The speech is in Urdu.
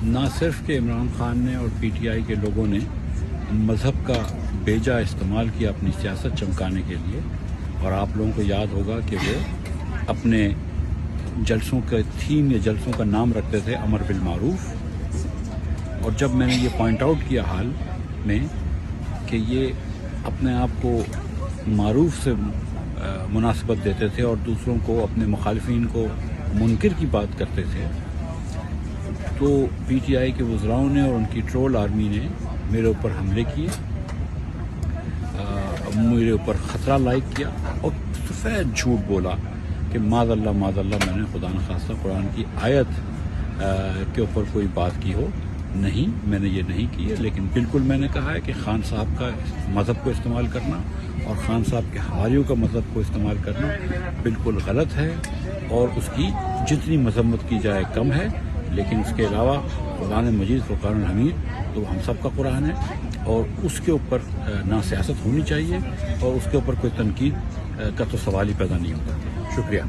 نہ صرف کہ عمران خان نے اور پی ٹی آئی کے لوگوں نے مذہب کا بیجا استعمال کیا اپنی سیاست چمکانے کے لیے، اور آپ لوگوں کو یاد ہوگا کہ وہ اپنے جلسوں کے تھیم یا جلسوں کا نام رکھتے تھے امر بالمعروف، اور جب میں نے یہ پوائنٹ آؤٹ کیا حال میں کہ یہ اپنے آپ کو معروف سے مناسبت دیتے تھے اور دوسروں کو، اپنے مخالفین کو منکر کی بات کرتے تھے، تو پی ٹی آئی کے وزراؤں نے اور ان کی ٹرول آرمی نے میرے اوپر حملے کیے، میرے اوپر خطرہ لائق کیا اور سفید جھوٹ بولا کہ معاذ اللہ میں نے خدا نخواستہ قرآن کی آیت کے اوپر کوئی بات کی ہو۔ نہیں، میں نے یہ نہیں کی ہے، لیکن بالکل میں نے کہا ہے کہ خان صاحب کا مذہب کو استعمال کرنا اور خان صاحب کے حواریوں کا مذہب کو استعمال کرنا بالکل غلط ہے، اور اس کی جتنی مذمت کی جائے کم ہے، لیکن اس کے علاوہ قرآن مجید فرقان الحمید تو ہم سب کا قرآن ہے، اور اس کے اوپر نہ سیاست ہونی چاہیے، اور اس کے اوپر کوئی تنقید کا تو سوال ہی پیدا نہیں ہوتا۔ شکریہ۔